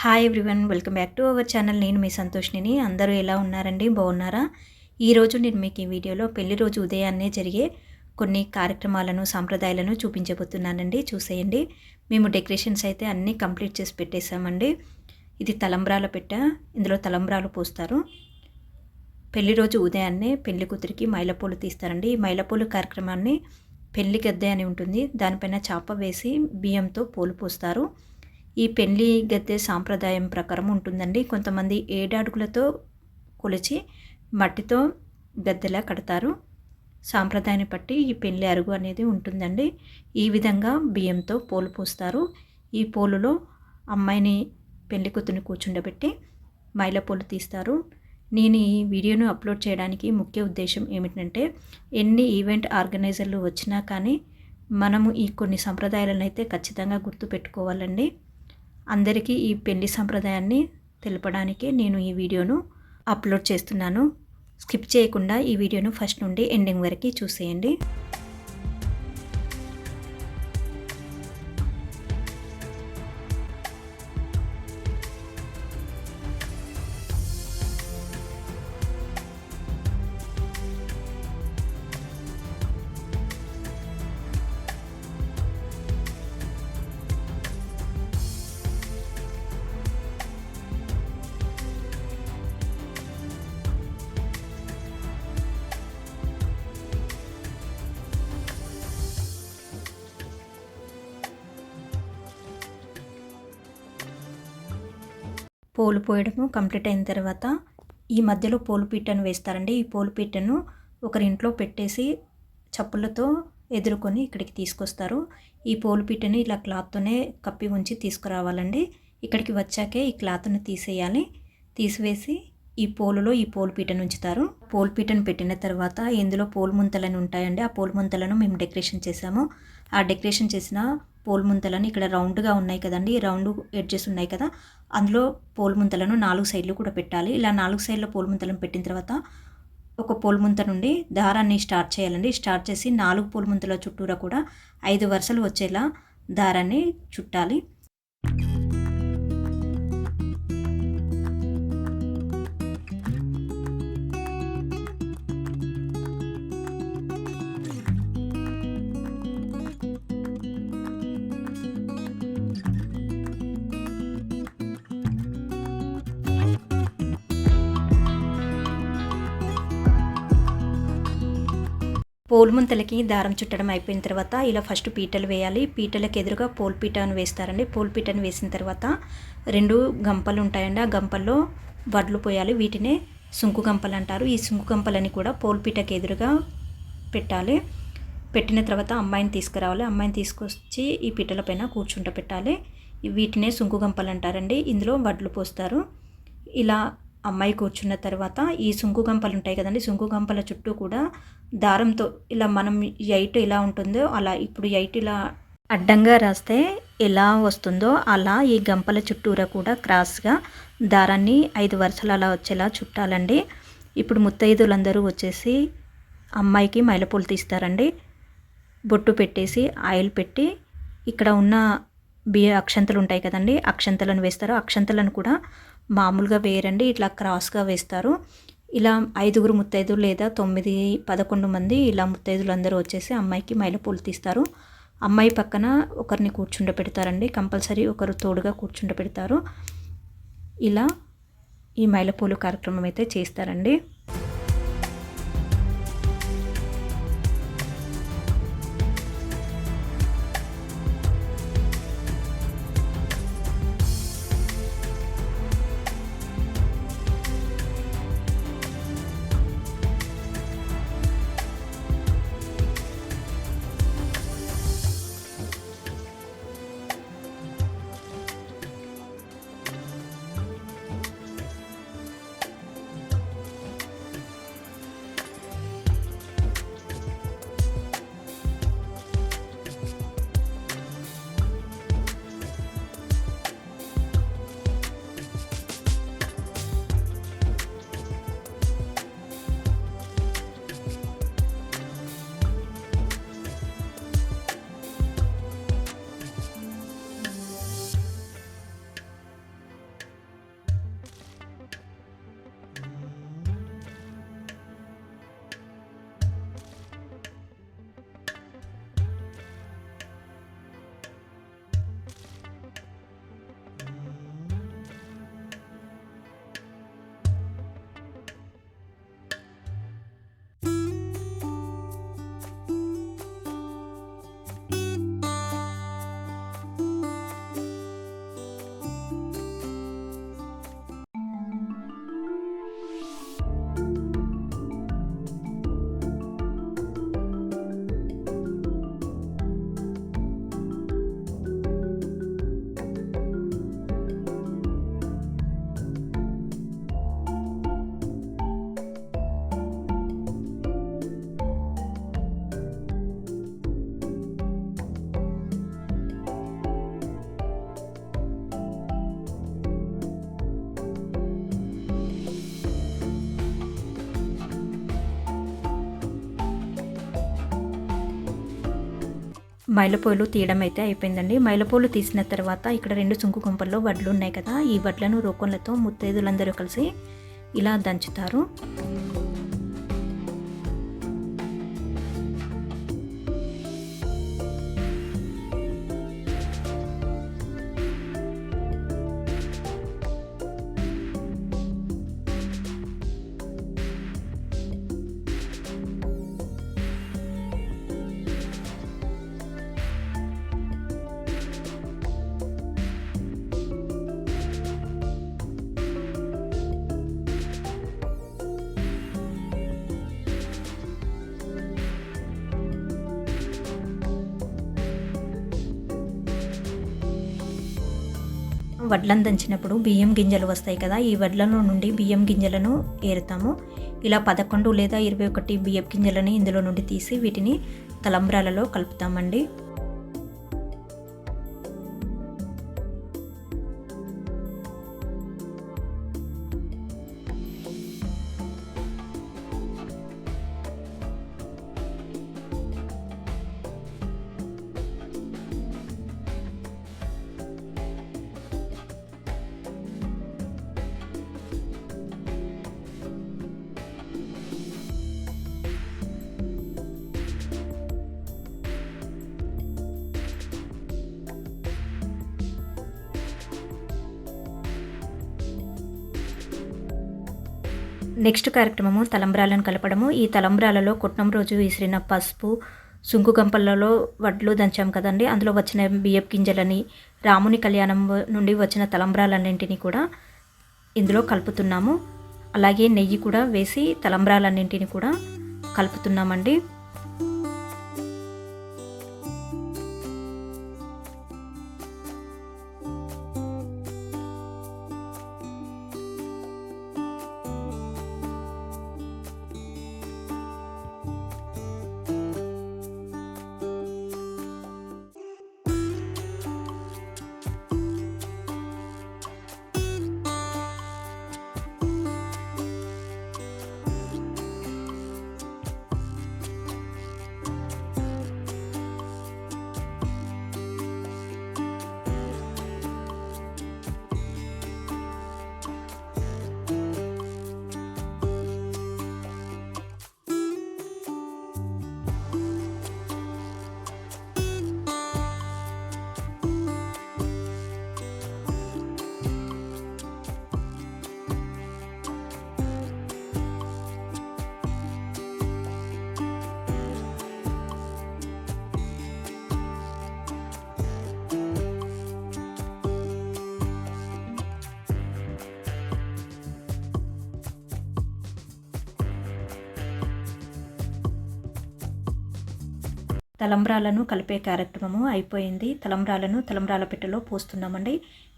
Hi everyone, welcome back to our channel. నేను మీ సంతోష్ని. అందరూ ఎలా ఉన్నారండి? బాగున్నారా? ఈరోజు నేను మీకు ఈ వీడియోలో పెళ్లి రోజు ఉదయాన్నే జరిగే కొన్ని కార్యక్రమాలను, సాంప్రదాయాలను చూపించబోతున్నానండి. చూసేయండి. మేము డెకరేషన్స్ అయితే అన్నీ కంప్లీట్ చేసి పెట్టేశామండి. ఇది తలంబ్రాల పెట్ట. ఇందులో తలంబ్రాలు పోస్తారు. పెళ్లి రోజు ఉదయాన్నే పెళ్లి కూతురికి మైలపూలు తీస్తారండి. ఈ మైలపూలు కార్యక్రమాన్ని పెళ్లి గద్దె అని ఉంటుంది. దానిపైన చాప వేసి బియ్యంతో పూలు పోస్తారు. ఈ పెళ్లి గద్దె సాంప్రదాయం ప్రకారం ఉంటుందండి. కొంతమంది 7 అడుగులతో కొలిచి మట్టితో గద్దెలా కడతారు. సాంప్రదాయాన్ని బట్టి ఈ పెళ్లి అరుగు అనేది ఉంటుందండి. ఈ విధంగా బియ్యంతో పోలు పోస్తారు. ఈ పోలులో అమ్మాయిని పెళ్లి కూతురిని కూర్చుండబెట్టి మైలపూలు తీస్తారు. నేను ఈ వీడియోను అప్లోడ్ చేయడానికి ముఖ్య ఉద్దేశం ఏమిటంటే, ఎన్ని ఈవెంట్ ఆర్గనైజర్లు వచ్చినా కానీ మనము ఈ కొన్ని సంప్రదాయాలను అయితే ఖచ్చితంగా గుర్తుపెట్టుకోవాలండి. అందరికీ ఈ పెళ్లి సంప్రదాయాన్ని తెలపడానికి నేను ఈ వీడియోను అప్లోడ్ చేస్తున్నాను. స్కిప్ చేయకుండా ఈ వీడియోను ఫస్ట్ నుండి ఎండింగ్ వరకు చూసేయండి. పోలు పోయడము కంప్లీట్ అయిన తర్వాత ఈ మధ్యలో పోలు పీటను వేస్తారండి. ఈ పోలు పీటను ఒకరింట్లో పెట్టేసి చప్పులతో ఎదుర్కొని ఇక్కడికి తీసుకొస్తారు. ఈ పోలు పీటని ఇలా క్లాత్తోనే కప్పి ఉంచి తీసుకురావాలండి. ఇక్కడికి వచ్చాకే ఈ క్లాత్ను తీసేయాలి. తీసివేసి ఈ పోలులో ఈ పోలు పీటను ఉంచుతారు. పోలు పీటను పెట్టిన తర్వాత ఇందులో పోలు ముంతలను ఉంటాయండి. ఆ పోలు ముంతలను మేము డెకరేషన్ చేసాము. ఆ డెకరేషన్ చేసిన పోలు ముంతలను ఇక్కడ రౌండ్గా ఉన్నాయి కదండి, రౌండ్ ఎడ్జెస్ ఉన్నాయి కదా, అందులో పోలు ముంతలను 4 సైడ్లు కూడా పెట్టాలి. ఇలా 4 సైడ్ల పోలు ముంతలను పెట్టిన తర్వాత ఒక పోలు ముంత నుండి దారాన్ని స్టార్ట్ చేయాలండి. స్టార్ట్ చేసి 4 పోలు ముంతల చుట్టూరా కూడా 5 వరుసలు వచ్చేలా దారాన్ని చుట్టాలి. పోలు ముంతలకి దారం చుట్టడం అయిపోయిన తర్వాత ఇలా ఫస్ట్ పీటలు వేయాలి. పీటలకు ఎదురుగా పోలు పీటను వేస్తారండి. పోలు పీటను వేసిన తర్వాత 2 గంపలు ఉంటాయండి. ఆ గంపల్లో వడ్లు పోయాలి. వీటినే సుంకు గంపలు అంటారు. ఈ సుంకు గంపలని కూడా పోలు పీటకు ఎదురుగా పెట్టాలి. పెట్టిన తర్వాత అమ్మాయిని తీసుకురావాలి. అమ్మాయిని తీసుకొచ్చి ఈ పీటల పైన కూర్చుంటబెట్టాలి. వీటినే సుంకు గంపలు అంటారండి. ఇందులో వడ్లు పోస్తారు. ఇలా అమ్మాయి కూర్చున్న తర్వాత ఈ సుంకు గంపలు ఉంటాయి కదండి, సుంకు గంపల చుట్టూ కూడా దారంతో ఇలా మనం ఎయిట్ ఎలా ఉంటుందో అలా, ఇప్పుడు ఎయిట్ ఇలా అడ్డంగా రాస్తే ఎలా వస్తుందో అలా ఈ గంపల చుట్టూరా కూడా క్రాస్గా దారాన్ని 5 వరుసలు అలా వచ్చేలా చుట్టాలండి. ఇప్పుడు ముత్తైదులందరూ వచ్చేసి అమ్మాయికి మైలపూలు తీస్తారండి. బొట్టు పెట్టేసి ఆయిల్ పెట్టి ఇక్కడ ఉన్న అక్షంతలు ఉంటాయి కదండి, అక్షంతలను వేస్తారు. అక్షంతలను కూడా మామూలుగా వేయరండి, ఇట్లా క్రాస్గా వేస్తారు. ఇలా 5 ముత్తైదులు లేదా 9, 11 మంది ఇలా ముత్తైదులందరూ వచ్చేసి అమ్మాయికి మైలపూలు తీస్తారు. అమ్మాయి పక్కన ఒకరిని కూర్చుండబెడతారండి. కంపల్సరీ ఒకరు తోడుగా కూర్చుండబెడతారు. ఇలా ఈ మైలపూలు కార్యక్రమం అయితే చేస్తారండి. మైలపోలు తీయడం అయితే అయిపోయిందండి. మైలపోలు తీసిన తర్వాత ఇక్కడ 2 సుంకు గుంపల్లో వడ్లు ఉన్నాయి కదా, ఈ వడ్లను రోకన్లతో ముత్తైదులందరూ కలిసి ఇలా దంచుతారు. వడ్లను దంచినప్పుడు బియ్యం గింజలు వస్తాయి కదా, ఈ వడ్లలో నుండి బియ్యం గింజలను ఏరుతాము. ఇలా 11 లేదా 21 బియ్యం గింజలని ఇందులో నుండి తీసి వీటిని తలంబ్రాలలో కలుపుతామండి. నెక్స్ట్ కార్యక్రమము తలంబ్రాలను కలపడము. ఈ తలంబ్రాలలో కొట్నం రోజు విసిరిన పసుపు, సుంకు గంపలలో వడ్లు దంచాం కదండి, అందులో వచ్చిన బియ్యపు గింజలని, రాముని కళ్యాణం నుండి వచ్చిన తలంబ్రాలన్నింటినీ కూడా ఇందులో కలుపుతున్నాము. అలాగే నెయ్యి కూడా వేసి తలంబ్రాలన్నింటినీ కూడా కలుపుతున్నామండి. తలంబ్రాలను కలిపే కార్యక్రమము అయిపోయింది. తలంబ్రాలను తలంబ్రాల పెట్టెలో పోస్తున్నామండి.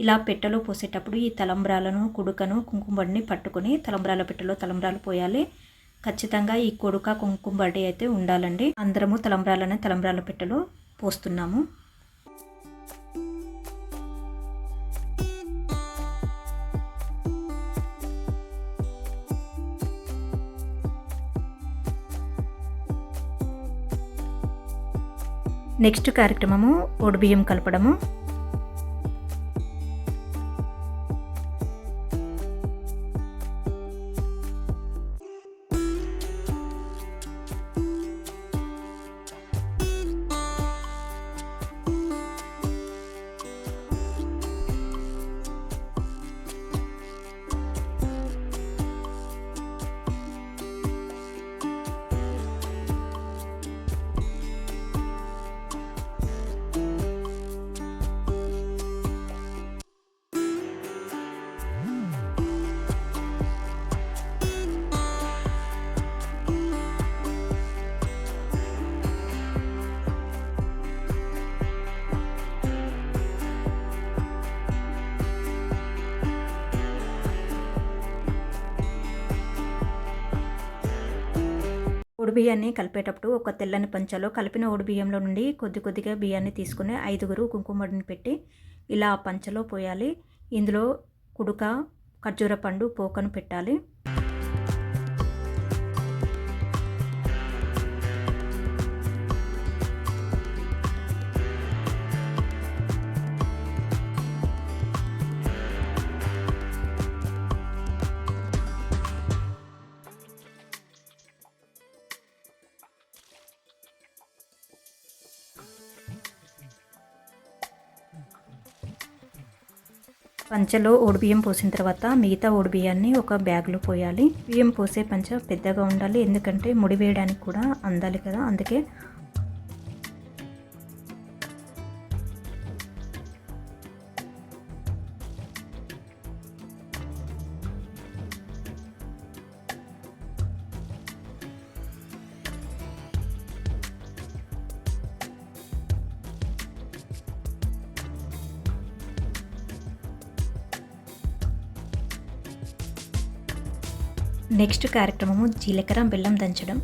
ఇలా పెట్టెలో పోసేటప్పుడు ఈ తలంబ్రాలను, కుడుకను, కుంకుమబడిని పట్టుకొని తలంబ్రాల పెట్టెలో తలంబ్రాలు పోయాలి. ఖచ్చితంగా ఈ కొడుక కుంకుమబడి అయితే ఉండాలండి. అందరము తలంబ్రాలను తలంబ్రాల పెట్టెలో పోస్తున్నాము. నెక్స్ట్ కార్యక్రమము ఒడిబియ్యం కలపడము. ఒడిబియ్యాన్ని కలిపేటప్పుడు ఒక తెల్లని పంచలో కలిపిన ఒడిబియ్యంలో నుండి కొద్ది కొద్దిగా బియ్యాన్ని తీసుకుని 5 కుంకుమడిని పెట్టి ఇలా ఆ పంచలో పోయాలి. ఇందులో కుడుక, ఖర్జూర పండు, పోకను పెట్టాలి. పంచలో బియ్యం పోసిన తర్వాత మిగతా బియ్యాన్ని ఒక బ్యాగ్లో పోయాలి. బియ్యం పోసే పంచ పెద్దగా ఉండాలి, ఎందుకంటే ముడి వేయడానికి కూడా అందాలి కదా, అందుకే. నెక్స్ట్ కార్యక్రమము జీలకర్ర బెల్లం దంచడం.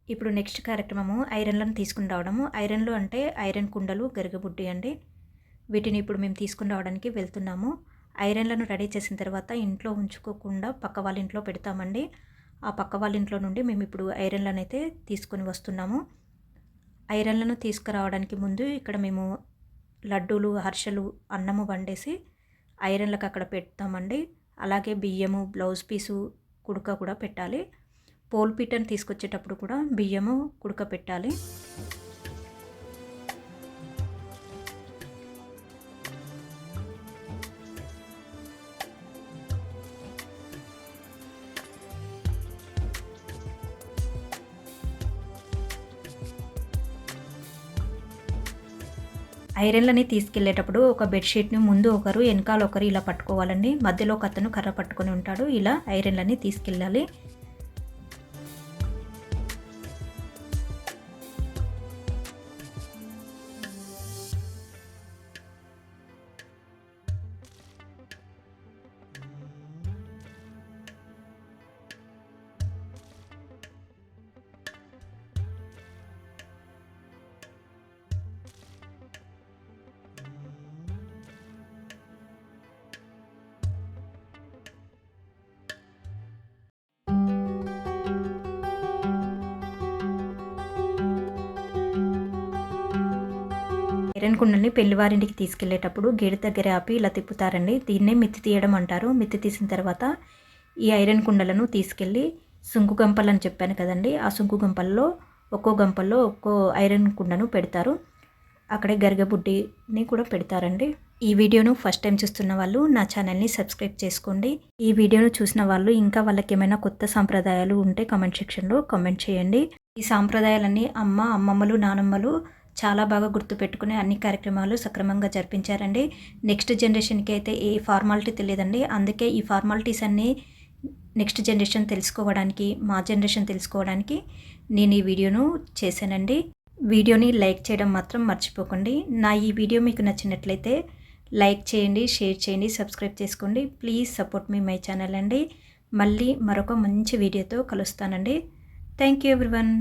ఇప్పుడు నెక్స్ట్ కార్యక్రమము ఐరన్లను తీసుకుని రావడము. ఐరన్లు అంటే ఐరన్ కుండలు, గరిగబుడ్డి అండి. వీటిని ఇప్పుడు మేము తీసుకుని రావడానికి వెళ్తున్నాము. ఐరన్లను రెడీ చేసిన తర్వాత ఇంట్లో ఉంచుకోకుండా పక్క వాళ్ళ ఇంట్లో పెడతామండి. ఆ పక్క వాళ్ళ ఇంట్లో నుండి మేము ఇప్పుడు ఐరన్లను అయితే తీసుకొని వస్తున్నాము. ఐరన్లను తీసుకురావడానికి ముందు ఇక్కడ మేము లడ్డూలు, హర్షలు, అన్నము వండేసి ఐరన్లకు అక్కడ పెడతామండి. అలాగే బియ్యము, బ్లౌజ్ పీసు, కుడక కూడా పెట్టాలి. పోల్ పీటను తీసుకొచ్చేటప్పుడు కూడా బియ్యము, కుడక పెట్టాలి. ఐరన్లని తీసుకెళ్లేటప్పుడు ఒక బెడ్షీట్ని ముందు ఒకరు, వెనకాల ఒకరు ఇలా పట్టుకోవాలండి. మధ్యలో ఒక అతను కర్ర పట్టుకొని ఉంటాడు. ఇలా ఐరన్లని తీసుకెళ్ళాలి. ఐరన్ కుండల్ని పెళ్లివారింటికి తీసుకెళ్లేటప్పుడు గేటు దగ్గర ఆపి ఇలా తిప్పుతారండి. దీన్నే మిత్తి తీయడం అంటారు. మిత్తి తీసిన తర్వాత ఈ ఐరన్ కుండలను తీసుకెళ్ళి సుంకు గంపలు అని చెప్పాను కదండి, ఆ సుంకు గంపల్లో ఒక్కో గంపల్లో ఒక్కో ఐరన్ కుండను పెడతారు. అక్కడే గరిగబుడ్డిని కూడా పెడతారండి. ఈ వీడియోను ఫస్ట్ టైం చూస్తున్న వాళ్ళు నా ఛానల్ని సబ్స్క్రైబ్ చేసుకోండి. ఈ వీడియోను చూసిన వాళ్ళు ఇంకా వాళ్ళకి ఏమైనా కొత్త సాంప్రదాయాలు ఉంటే కామెంట్ సెక్షన్లో కామెంట్ చేయండి. ఈ సాంప్రదాయాలన్నీ అమ్మమ్మలు, నానమ్మలు చాలా బాగా గుర్తుపెట్టుకుని అన్ని కార్యక్రమాలు సక్రమంగా జరిపించారండి. నెక్స్ట్ జనరేషన్కి అయితే ఏ ఫార్మాలిటీ తెలియదండి. అందుకే ఈ ఫార్మాలిటీస్ అన్నీ నెక్స్ట్ జనరేషన్ తెలుసుకోవడానికి, మా జనరేషన్ తెలుసుకోవడానికి నేను ఈ వీడియోను చేశానండి. వీడియోని లైక్ చేయడం మాత్రం మర్చిపోకండి. నా ఈ వీడియో మీకు నచ్చినట్లయితే లైక్ చేయండి, షేర్ చేయండి, సబ్స్క్రైబ్ చేసుకోండి. Please support me my channel అండి. మళ్ళీ మరొక మంచి వీడియోతో కలుస్తానండి. Thank you everyone.